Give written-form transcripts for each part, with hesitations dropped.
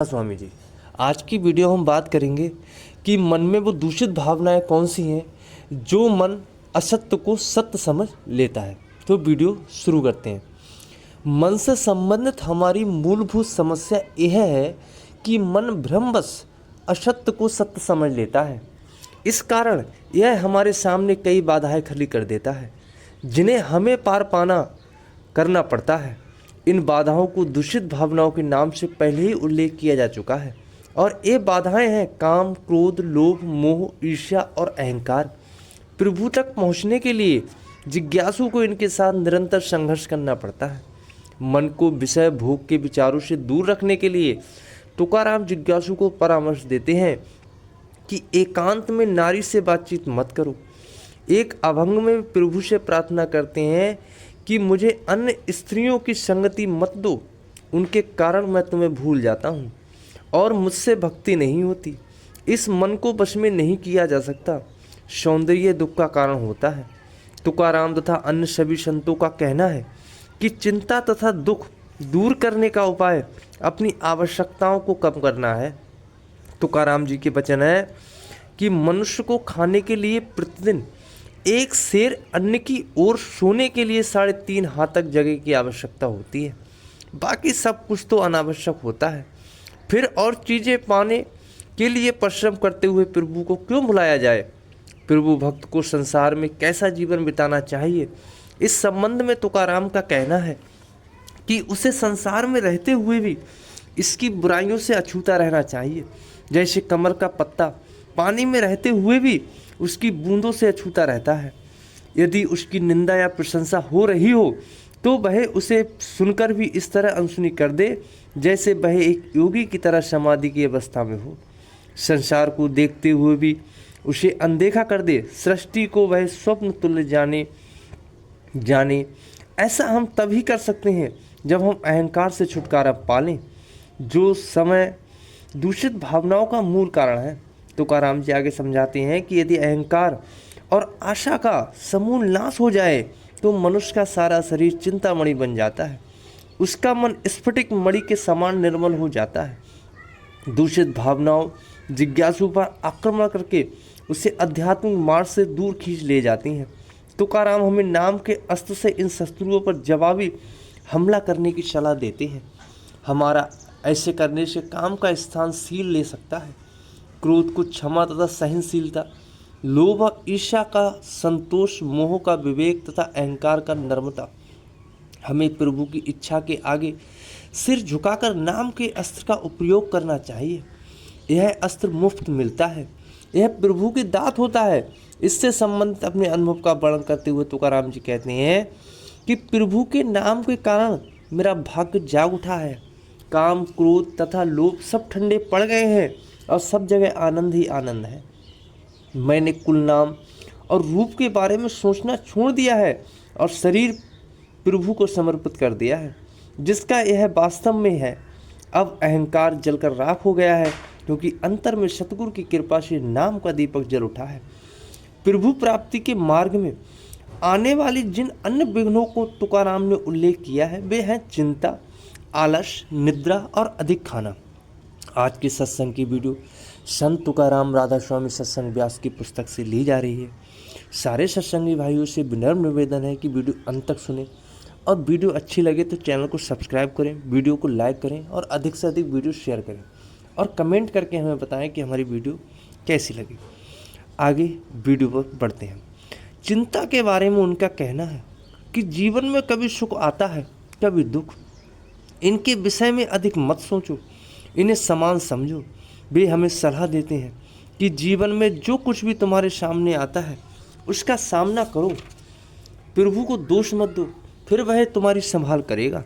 स्वामी जी, आज की वीडियो हम बात करेंगे कि मन में वो दूषित भावनाएं कौन सी हैं जो मन असत्य को सत्य समझ लेता है। तो वीडियो शुरू करते हैं। मन से संबंधित हमारी मूलभूत समस्या यह है कि मन भ्रमवश असत्य को सत्य समझ लेता है। इस कारण यह हमारे सामने कई बाधाएं खड़ी कर देता है जिन्हें हमें पार पाना करना पड़ता है। इन बाधाओं को दूषित भावनाओं के नाम से पहले ही उल्लेख किया जा चुका है और ये बाधाएं हैं काम, क्रोध, लोभ, मोह, ईर्ष्या और अहंकार। प्रभु तक पहुंचने के लिए जिज्ञासु को इनके साथ निरंतर संघर्ष करना पड़ता है। मन को विषय भोग के विचारों से दूर रखने के लिए तुकाराम जिज्ञासु को परामर्श देते हैं कि एकांत में नारी से बातचीत मत करो। एक अभंग में प्रभु से प्रार्थना करते हैं कि मुझे अन्य स्त्रियों की संगति मत दो, उनके कारण मैं तुम्हें भूल जाता हूँ और मुझसे भक्ति नहीं होती। इस मन को वश में नहीं किया जा सकता। सौंदर्य दुख का कारण होता है। तुकाराम तथा अन्य सभी संतों का कहना है कि चिंता तथा दुख दूर करने का उपाय अपनी आवश्यकताओं को कम करना है। तुकाराम जी के वचन है कि मनुष्य को खाने के लिए प्रतिदिन एक सेर अन्न की और सोने के लिए 3.5 हाथ तक जगह की आवश्यकता होती है। बाकी सब कुछ तो अनावश्यक होता है। फिर और चीज़ें पाने के लिए परिश्रम करते हुए प्रभु को क्यों भुलाया जाए? प्रभु भक्त को संसार में कैसा जीवन बिताना चाहिए, इस संबंध में तुकाराम का कहना है कि उसे संसार में रहते हुए भी इसकी बुराइयों से अछूता रहना चाहिए। जैसे कमर का पत्ता पानी में रहते हुए भी उसकी बूंदों से अछूता रहता है। यदि उसकी निंदा या प्रशंसा हो रही हो तो वह उसे सुनकर भी इस तरह अनसुनी कर दे जैसे वह एक योगी की तरह समाधि की अवस्था में हो। संसार को देखते हुए भी उसे अनदेखा कर दे, सृष्टि को वह स्वप्न तुल्य जाने। ऐसा हम तभी कर सकते हैं जब हम अहंकार से छुटकारा पालें, जो समय दूषित भावनाओं का मूल कारण है। तुकाराम जी आगे समझाते हैं कि यदि अहंकार और आशा का समूल नाश हो जाए तो मनुष्य का सारा शरीर चिंतामणि बन जाता है। उसका मन स्फटिक मणि के समान निर्मल हो जाता है। दूषित भावनाओं जिज्ञासु पर आक्रमण करके उसे आध्यात्मिक मार्ग से दूर खींच ले जाती हैं। तुकाराम हमें नाम के अस्त्र से इन शत्रुओं पर जवाबी हमला करने की सलाह देते हैं। हमारा ऐसे करने से काम का स्थान शील ले सकता है। क्रोध को क्षमा तथा सहनशीलता, लोभ और ईर्ष्या का संतोष, मोह का विवेक तथा अहंकार का नम्रता। हमें प्रभु की इच्छा के आगे सिर झुकाकर नाम के अस्त्र का उपयोग करना चाहिए। यह अस्त्र मुफ्त मिलता है, यह प्रभु की दात होता है। इससे संबंधित अपने अनुभव का वर्णन करते हुए तुकाराम जी कहते हैं कि प्रभु के नाम के कारण मेरा भाग्य जाग उठा है। काम, क्रोध तथा लोभ सब ठंडे पड़ गए हैं और सब जगह आनंद ही आनंद है। मैंने कुल नाम और रूप के बारे में सोचना छोड़ दिया है और शरीर प्रभु को समर्पित कर दिया है, जिसका यह वास्तव में है। अब अहंकार जलकर राख हो गया है क्योंकि अंतर में सतगुरु की कृपा से नाम का दीपक जल उठा है। प्रभु प्राप्ति के मार्ग में आने वाली जिन अन्य विघ्नों को तुकाराम ने उल्लेख किया है वे हैं चिंता, आलस, निद्रा और अधिक खाना। आज की सत्संग की वीडियो संत तुकाराम राधा स्वामी सत्संग व्यास की पुस्तक से ली जा रही है। सारे सत्संगी भाइयों से विनम्र निवेदन है कि वीडियो अंत तक सुने और वीडियो अच्छी लगे तो चैनल को सब्सक्राइब करें, वीडियो को लाइक करें और अधिक से अधिक वीडियो शेयर करें और कमेंट करके हमें बताएं कि हमारी वीडियो कैसी लगी। आगे वीडियो पर बढ़ते हैं। चिंता के बारे में उनका कहना है कि जीवन में कभी सुख आता है, कभी दुख। इनके विषय में अधिक मत सोचो, इन्हें समान समझो। वे हमें सलाह देते हैं कि जीवन में जो कुछ भी तुम्हारे सामने आता है उसका सामना करो। प्रभु को दोष मत दो, फिर वह तुम्हारी संभाल करेगा।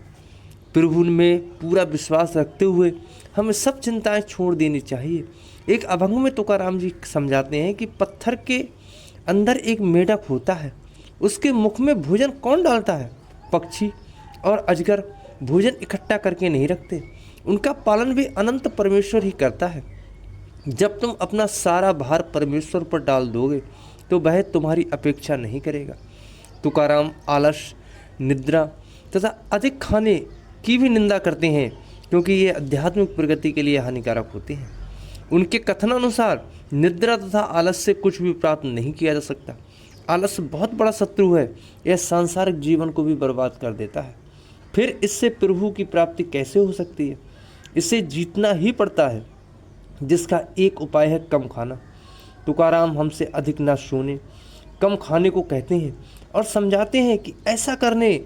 प्रभु में पूरा विश्वास रखते हुए हमें सब चिंताएं छोड़ देनी चाहिए। एक अभंग में तुकाराम जी समझाते हैं कि पत्थर के अंदर एक मेढक होता है, उसके मुख में भोजन कौन डालता है? पक्षी और अजगर भोजन इकट्ठा करके नहीं रखते, उनका पालन भी अनंत परमेश्वर ही करता है। जब तुम अपना सारा भार परमेश्वर पर डाल दोगे तो वह तुम्हारी अपेक्षा नहीं करेगा। तुकाराम आलस, निद्रा तथा अधिक खाने की भी निंदा करते हैं क्योंकि ये आध्यात्मिक प्रगति के लिए हानिकारक होते हैं। उनके कथनानुसार निद्रा तथा आलस से कुछ भी प्राप्त नहीं किया जा सकता। आलस बहुत बड़ा शत्रु है, यह सांसारिक जीवन को भी बर्बाद कर देता है। फिर इससे प्रभु की प्राप्ति कैसे हो सकती है? इसे जीतना ही पड़ता है, जिसका एक उपाय है कम खाना। तुकाराम हमसे अधिक ना सोने, कम खाने को कहते हैं और समझाते हैं कि ऐसा करने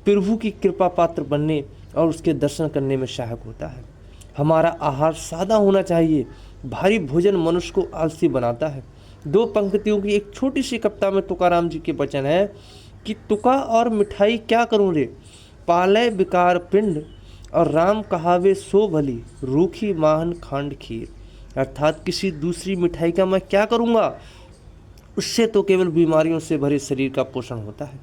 प्रभु की कृपा पात्र बनने और उसके दर्शन करने में सहायक होता है। हमारा आहार सादा होना चाहिए। भारी भोजन मनुष्य को आलसी बनाता है। 2 पंक्तियों की एक छोटी सी कविता में तुकाराम जी के वचन है कि तुका और मिठाई क्या करूं रे, पाले विकार पिंड और राम कहावे सो भली, रूखी माहन खांड खीर। अर्थात किसी दूसरी मिठाई का मैं क्या करूंगा, उससे तो केवल बीमारियों से भरे शरीर का पोषण होता है।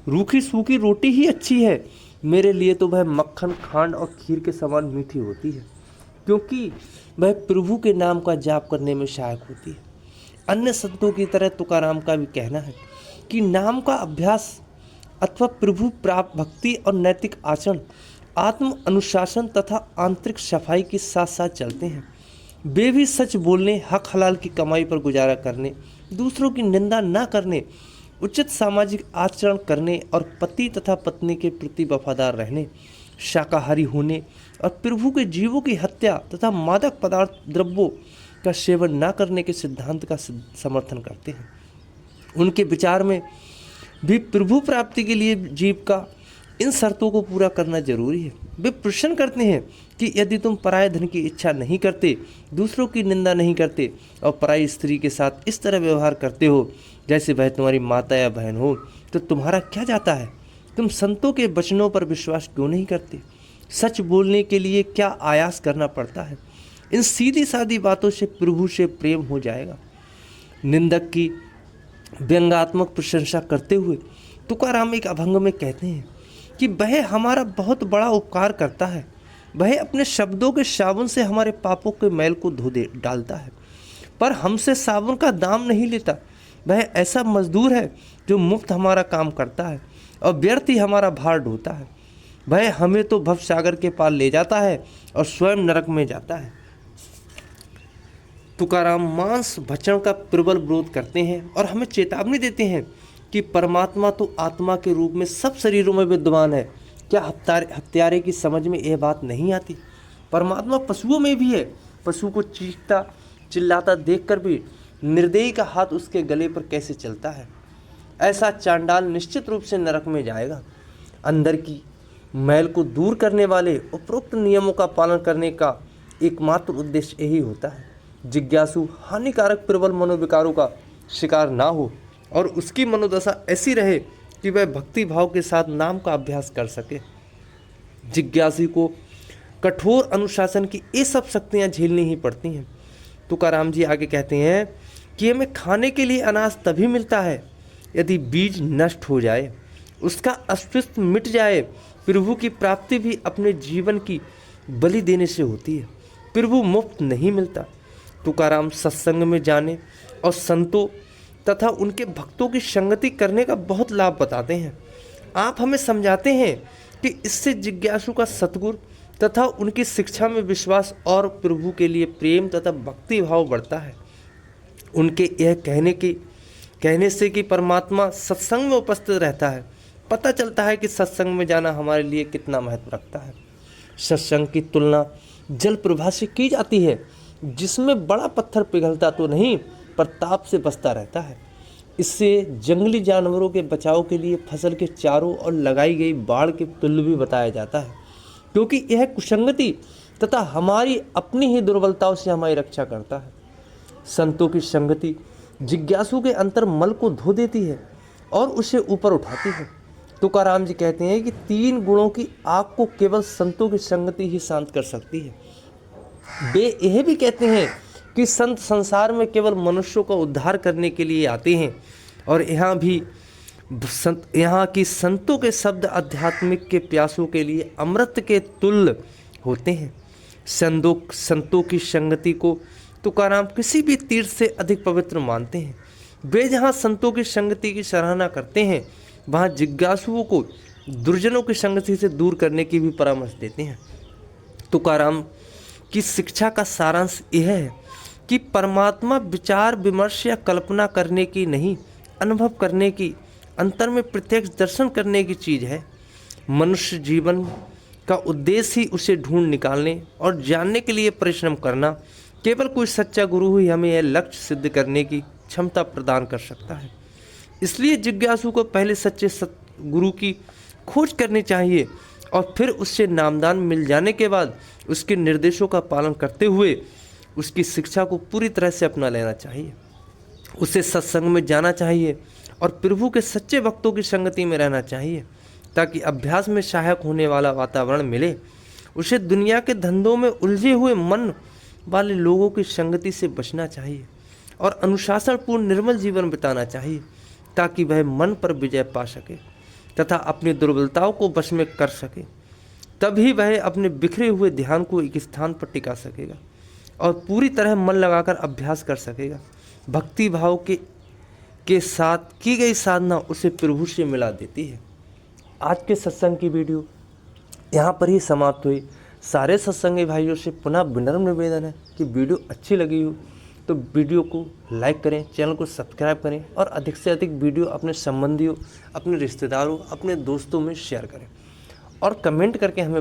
रूखी सूखी रोटी ही अच्छी है, मेरे लिए तो वह मक्खन खांड और खीर के समान मीठी होती है, क्योंकि वह प्रभु के नाम का जाप करने में सहायक होती है। अन्य संतों की तरह तुकाराम का भी कहना है कि नाम का अभ्यास अथवा प्रभु प्राप्त भक्ति और नैतिक आचरण आत्म अनुशासन तथा आंतरिक सफाई के साथ साथ चलते हैं। वे भी सच बोलने, हक हलाल की कमाई पर गुजारा करने, दूसरों की निंदा न करने, उचित सामाजिक आचरण करने और पति तथा पत्नी के प्रति वफादार रहने, शाकाहारी होने और प्रभु के जीवों की हत्या तथा मादक पदार्थ द्रव्यों का सेवन न करने के सिद्धांत का समर्थन करते हैं। उनके विचार में भी प्रभु प्राप्ति के लिए जीव का इन शर्तों को पूरा करना जरूरी है। वे प्रश्न करते हैं कि यदि तुम पराये धन की इच्छा नहीं करते, दूसरों की निंदा नहीं करते और पराई स्त्री के साथ इस तरह व्यवहार करते हो जैसे वह तुम्हारी माता या बहन हो, तो तुम्हारा क्या जाता है? तुम संतों के वचनों पर विश्वास क्यों नहीं करते? सच बोलने के लिए क्या आयास करना पड़ता है? इन सीधी सादी बातों से प्रभु से प्रेम हो जाएगा। निंदक की व्यंग्यात्मक प्रशंसा करते हुए तुकाराम एक अभंग में कहते हैं कि वह हमारा बहुत बड़ा उपकार करता है। वह अपने शब्दों के साबुन से हमारे पापों के मैल को धो डालता है, पर हमसे साबुन का दाम नहीं लेता। वह ऐसा मजदूर है जो मुफ्त हमारा काम करता है और व्यर्थ ही हमारा भार ढोता है। वह हमें तो भवसागर के पार ले जाता है और स्वयं नरक में जाता है। तुकाराम मांस भक्षण का प्रबल विरोध करते हैं और हमें चेतावनी देते हैं कि परमात्मा तो आत्मा के रूप में सब शरीरों में विद्यमान है। क्या हत्यारे की समझ में यह बात नहीं आती? परमात्मा पशुओं में भी है। पशु को चीखता चिल्लाता देखकर भी निर्दयी का हाथ उसके गले पर कैसे चलता है? ऐसा चांडाल निश्चित रूप से नरक में जाएगा। अंदर की मैल को दूर करने वाले उपरोक्त नियमों का पालन करने का एकमात्र उद्देश्य यही होता है। जिज्ञासु हानिकारक प्रबल मनोविकारों का शिकार ना हो और उसकी मनोदशा ऐसी रहे कि वह भक्ति भाव के साथ नाम का अभ्यास कर सके। जिज्ञासु को कठोर अनुशासन की ये सब शक्तियाँ झेलनी ही पड़ती हैं। तुकाराम जी आगे कहते हैं कि हमें खाने के लिए अनाज तभी मिलता है यदि बीज नष्ट हो जाए, उसका अस्तित्व मिट जाए। प्रभु की प्राप्ति भी अपने जीवन की बलि देने से होती है। प्रभु मुफ्त नहीं मिलता। तुकाराम सत्संग में जाने और संतों तथा उनके भक्तों की संगति करने का बहुत लाभ बताते हैं। आप हमें समझाते हैं कि इससे जिज्ञासु का सद्गुरु तथा उनकी शिक्षा में विश्वास और प्रभु के लिए प्रेम तथा भक्ति भाव बढ़ता है। उनके यह कहने से कि परमात्मा सत्संग में उपस्थित रहता है, पता चलता है कि सत्संग में जाना हमारे लिए कितना महत्व रखता है। सत्संग की तुलना जल प्रवाह से की जाती है, जिसमें बड़ा पत्थर पिघलता तो नहीं पर ताप से बचता रहता है। इससे जंगली जानवरों के बचाव के लिए फसल के चारों ओर लगाई गई बाड़ के तुल्य भी बताया जाता है, क्योंकि यह कुसंगति तथा हमारी अपनी ही दुर्बलताओं से हमारी रक्षा करता है। संतों की संगति जिज्ञासु के अंतर मल को धो देती है और उसे ऊपर उठाती है। तुकाराम जी कहते हैं कि 3 गुणों की आग को केवल संतों की संगति ही शांत कर सकती है। वे यह भी कहते हैं कि संत संसार में केवल मनुष्यों का उद्धार करने के लिए आते हैं और यहाँ की संतों के शब्द आध्यात्मिक के प्यासों के लिए अमृत के तुल्य होते हैं। संतों की संगति को तुकाराम किसी भी तीर्थ से अधिक पवित्र मानते हैं। वे जहाँ संतों की संगति की सराहना करते हैं, वहाँ जिज्ञासुओं को दुर्जनों की संगति से दूर करने की भी परामर्श देते हैं। तुकाराम की शिक्षा का सारांश यह है कि परमात्मा विचार विमर्श या कल्पना करने की नहीं, अनुभव करने की, अंतर में प्रत्यक्ष दर्शन करने की चीज़ है। मनुष्य जीवन का उद्देश्य ही उसे ढूंढ निकालने और जानने के लिए परिश्रम करना। केवल कोई सच्चा गुरु ही हमें यह लक्ष्य सिद्ध करने की क्षमता प्रदान कर सकता है। इसलिए जिज्ञासु को पहले सच्चे गुरु की खोज करनी चाहिए और फिर उससे नामदान मिल जाने के बाद उसके निर्देशों का पालन करते हुए उसकी शिक्षा को पूरी तरह से अपना लेना चाहिए। उसे सत्संग में जाना चाहिए और प्रभु के सच्चे भक्तों की संगति में रहना चाहिए ताकि अभ्यास में सहायक होने वाला वातावरण मिले। उसे दुनिया के धंधों में उलझे हुए मन वाले लोगों की संगति से बचना चाहिए और अनुशासनपूर्ण निर्मल जीवन बिताना चाहिए ताकि वह मन पर विजय पा सके तथा अपनी दुर्बलताओं को वश में कर सके। तभी वह अपने बिखरे हुए ध्यान को एक स्थान पर टिका सकेगा और पूरी तरह मन लगाकर अभ्यास कर सकेगा। भक्ति भाव के साथ की गई साधना उसे प्रभु से मिला देती है। आज के सत्संग की वीडियो यहाँ पर ही समाप्त हुई। सारे सत्संगी भाइयों से पुनः विनम्र निवेदन है कि वीडियो अच्छी लगी हो तो वीडियो को लाइक करें, चैनल को सब्सक्राइब करें और अधिक से अधिक वीडियो अपने संबंधियों, अपने रिश्तेदारों, अपने दोस्तों में शेयर करें और कमेंट करके हमें